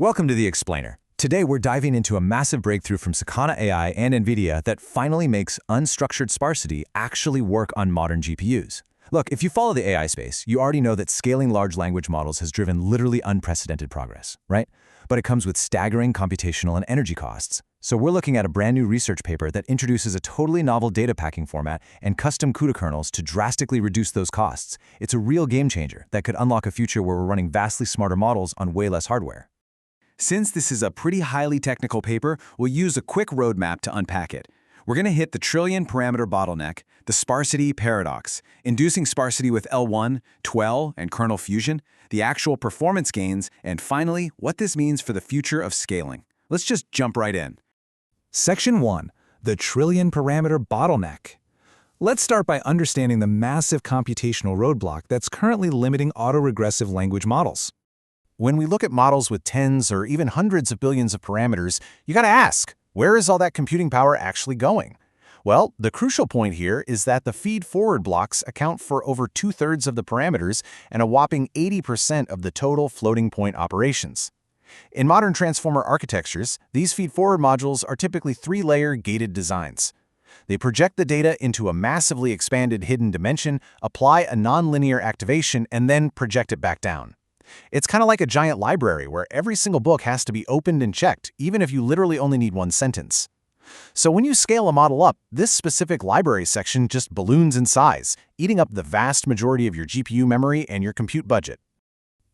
Welcome to The Explainer. Today we're diving into a massive breakthrough from Sakana AI and NVIDIA that finally makes unstructured sparsity actually work on modern GPUs. Look, if you follow the AI space, you already know that scaling large language models has driven literally unprecedented progress, right? But it comes with staggering computational and energy costs. So we're looking at a brand new research paper that introduces a totally novel data packing format and custom CUDA kernels to drastically reduce those costs. It's a real game changer that could unlock a future where we're running vastly smarter models on way less hardware. Since this is a pretty highly technical paper, we'll use a quick roadmap to unpack it. We're going to hit the trillion parameter bottleneck, the sparsity paradox, inducing sparsity with L1, TWEL, and kernel fusion, the actual performance gains, and finally, what this means for the future of scaling. Let's just jump right in. Section 1. The trillion parameter bottleneck. Let's start by understanding the massive computational roadblock that's currently limiting autoregressive language models. When we look at models with tens or even hundreds of billions of parameters, you gotta ask, where is all that computing power actually going? Well, the crucial point here is that the feed-forward blocks account for over 2/3 of the parameters and a whopping 80% of the total floating point operations. In modern transformer architectures, these feed-forward modules are typically 3-layer gated designs. They project the data into a massively expanded hidden dimension, apply a nonlinear activation, and then project it back down. It's kind of like a giant library where every single book has to be opened and checked, even if you literally only need one sentence. So when you scale a model up, this specific library section just balloons in size, eating up the vast majority of your GPU memory and your compute budget.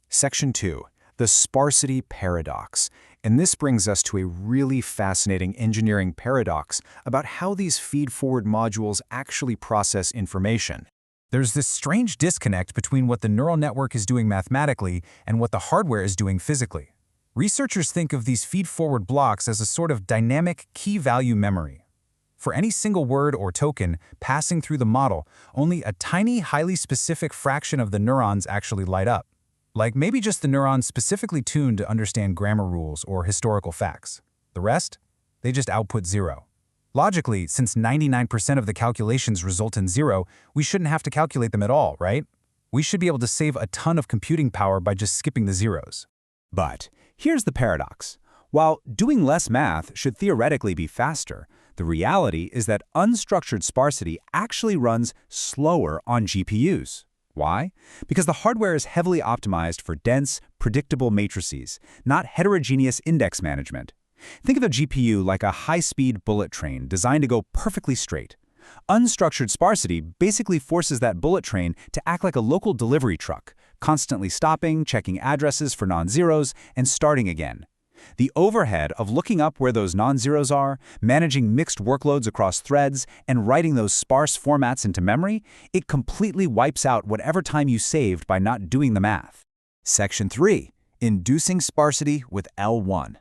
Section 2. The sparsity paradox. And this brings us to a really fascinating engineering paradox about how these feed-forward modules actually process information. There's this strange disconnect between what the neural network is doing mathematically and what the hardware is doing physically. Researchers think of these feed-forward blocks as a sort of dynamic key-value memory. For any single word or token passing through the model, only a tiny, highly specific fraction of the neurons actually light up. Like maybe just the neurons specifically tuned to understand grammar rules or historical facts. The rest? They just output 0. Logically, since 99% of the calculations result in 0, we shouldn't have to calculate them at all, right? We should be able to save a ton of computing power by just skipping the zeros. But here's the paradox. While doing less math should theoretically be faster, the reality is that unstructured sparsity actually runs slower on GPUs. Why? Because the hardware is heavily optimized for dense, predictable matrices, not heterogeneous index management. Think of a GPU like a high-speed bullet train designed to go perfectly straight. Unstructured sparsity basically forces that bullet train to act like a local delivery truck, constantly stopping, checking addresses for non-zeros, and starting again. The overhead of looking up where those non-zeros are, managing mixed workloads across threads, and writing those sparse formats into memory, it completely wipes out whatever time you saved by not doing the math. Section 3. Inducing sparsity with L1.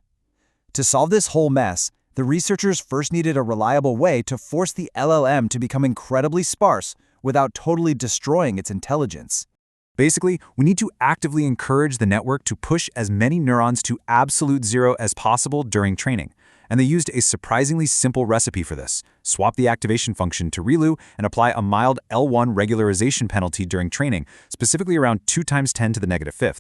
To solve this whole mess, the researchers first needed a reliable way to force the LLM to become incredibly sparse without totally destroying its intelligence. Basically, we need to actively encourage the network to push as many neurons to absolute 0 as possible during training. And they used a surprisingly simple recipe for this. Swap the activation function to ReLU and apply a mild L1 regularization penalty during training, specifically around 2 × 10⁻⁵.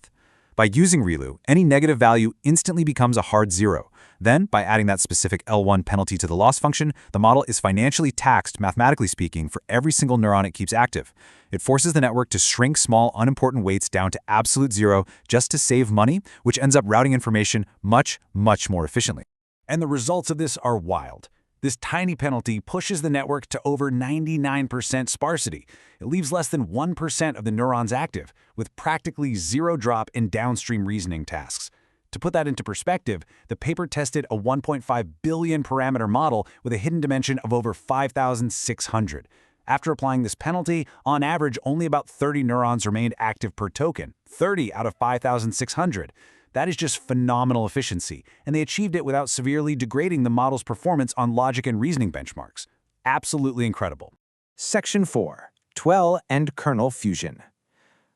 By using ReLU, any negative value instantly becomes a hard 0. Then, by adding that specific L1 penalty to the loss function, the model is financially taxed, mathematically speaking, for every single neuron it keeps active. It forces the network to shrink small, unimportant weights down to absolute 0 just to save money, which ends up routing information much, much more efficiently. And the results of this are wild. This tiny penalty pushes the network to over 99% sparsity. It leaves less than 1% of the neurons active, with practically 0 drop in downstream reasoning tasks. To put that into perspective, the paper tested a 1.5 billion parameter model with a hidden dimension of over 5,600. After applying this penalty, on average, only about 30 neurons remained active per token, 30 out of 5,600. That is just phenomenal efficiency, and they achieved it without severely degrading the model's performance on logic and reasoning benchmarks. Absolutely incredible. Section 4. TWEL and kernel fusion.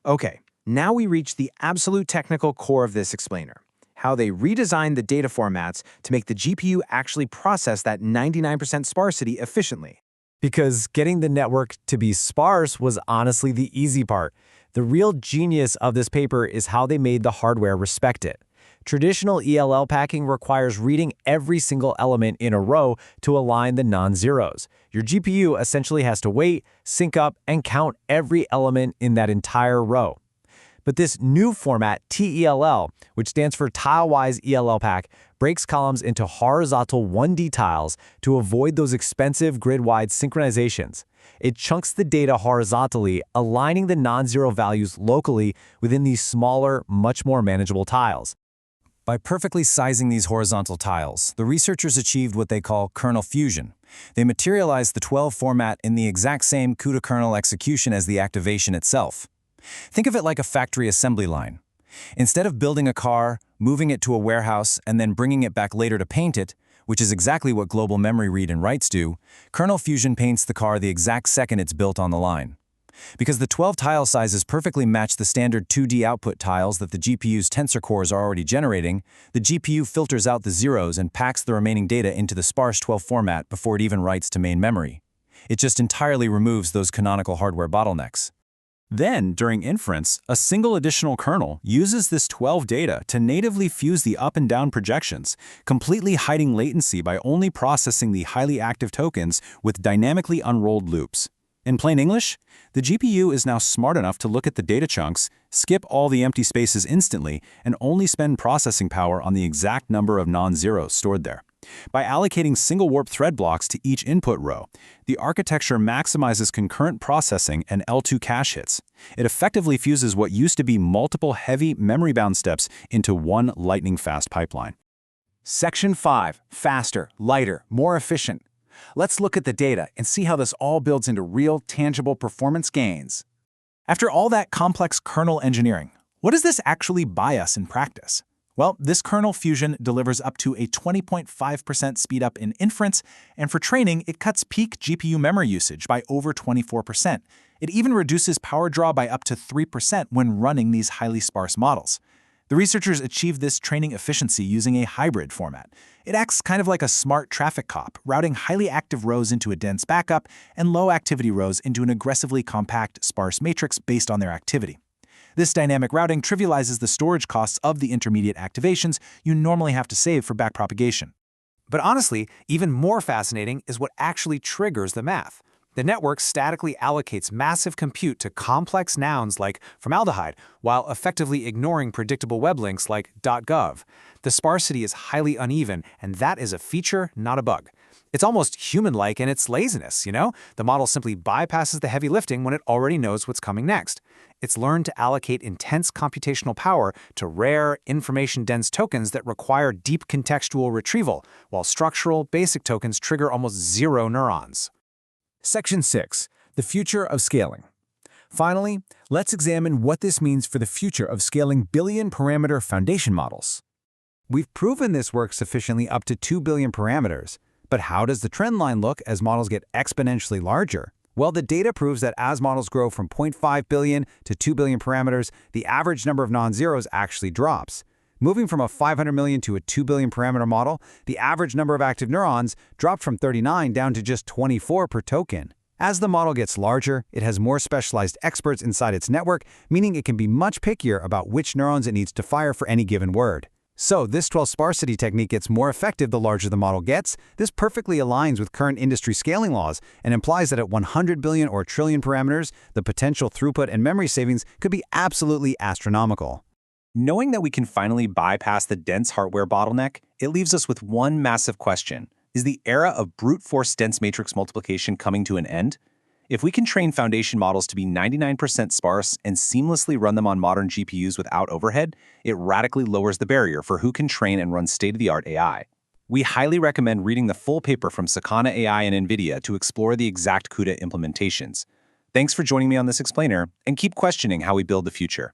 Okay, now we reach the absolute technical core of this explainer. How they redesigned the data formats to make the GPU actually process that 99% sparsity efficiently. Because getting the network to be sparse was honestly the easy part. The real genius of this paper is how they made the hardware respect it. Traditional ELL packing requires reading every single element in a row to align the non-zeros. Your GPU essentially has to wait, sync up, and count every element in that entire row. But this new format, TELL, which stands for Tile-Wise ELL Pack, breaks columns into horizontal 1D tiles to avoid those expensive grid-wide synchronizations. It chunks the data horizontally, aligning the non-zero values locally within these smaller, much more manageable tiles. By perfectly sizing these horizontal tiles, the researchers achieved what they call kernel fusion. They materialized the 12 format in the exact same CUDA kernel execution as the activation itself. Think of it like a factory assembly line. Instead of building a car, moving it to a warehouse, and then bringing it back later to paint it, which is exactly what global memory read and writes do, kernel fusion paints the car the exact second it's built on the line. Because the 12 tile sizes perfectly match the standard 2D output tiles that the GPU's tensor cores are already generating, the GPU filters out the zeros and packs the remaining data into the sparse 12 format before it even writes to main memory. It just entirely removes those canonical hardware bottlenecks. Then, during inference, a single additional kernel uses this 12 data to natively fuse the up and down projections, completely hiding latency by only processing the highly active tokens with dynamically unrolled loops. In plain English, the GPU is now smart enough to look at the data chunks, skip all the empty spaces instantly, and only spend processing power on the exact number of non-zeros stored there. By allocating single warp thread blocks to each input row, the architecture maximizes concurrent processing and L2 cache hits. It effectively fuses what used to be multiple heavy memory-bound steps into one lightning-fast pipeline. Section 5. Faster, lighter, more efficient. Let's look at the data and see how this all builds into real, tangible performance gains. After all that complex kernel engineering, what does this actually buy us in practice? Well, this kernel fusion delivers up to a 20.5% speedup in inference, and for training, it cuts peak GPU memory usage by over 24%. It even reduces power draw by up to 3% when running these highly sparse models. The researchers achieved this training efficiency using a hybrid format. It acts kind of like a smart traffic cop, routing highly active rows into a dense backup and low-activity rows into an aggressively compact, sparse matrix based on their activity. This dynamic routing trivializes the storage costs of the intermediate activations you normally have to save for backpropagation. But honestly, even more fascinating is what actually triggers the math. The network statically allocates massive compute to complex nouns like formaldehyde, while effectively ignoring predictable web links like .gov. The sparsity is highly uneven, and that is a feature, not a bug. It's almost human-like in its laziness, you know? The model simply bypasses the heavy lifting when it already knows what's coming next. It's learned to allocate intense computational power to rare, information-dense tokens that require deep contextual retrieval, while structural, basic tokens trigger almost zero neurons. Section 6. The future of scaling. Finally, let's examine what this means for the future of scaling billion-parameter foundation models. We've proven this works sufficiently up to 2 billion parameters, but how does the trend line look as models get exponentially larger? Well, the data proves that as models grow from 0.5 billion to 2 billion parameters, the average number of non-zeros actually drops. Moving from a 500 million to a 2 billion parameter model, the average number of active neurons dropped from 39 down to just 24 per token. As the model gets larger, it has more specialized experts inside its network, meaning it can be much pickier about which neurons it needs to fire for any given word. So this 12 sparsity technique gets more effective the larger the model gets. This perfectly aligns with current industry scaling laws and implies that at 100 billion or trillion parameters, the potential throughput and memory savings could be absolutely astronomical. Knowing that we can finally bypass the dense hardware bottleneck, it leaves us with one massive question. Is the era of brute force dense matrix multiplication coming to an end? If we can train foundation models to be 99% sparse and seamlessly run them on modern GPUs without overhead, it radically lowers the barrier for who can train and run state-of-the-art AI. We highly recommend reading the full paper from Sakana AI and NVIDIA to explore the exact CUDA implementations. Thanks for joining me on this explainer, and keep questioning how we build the future.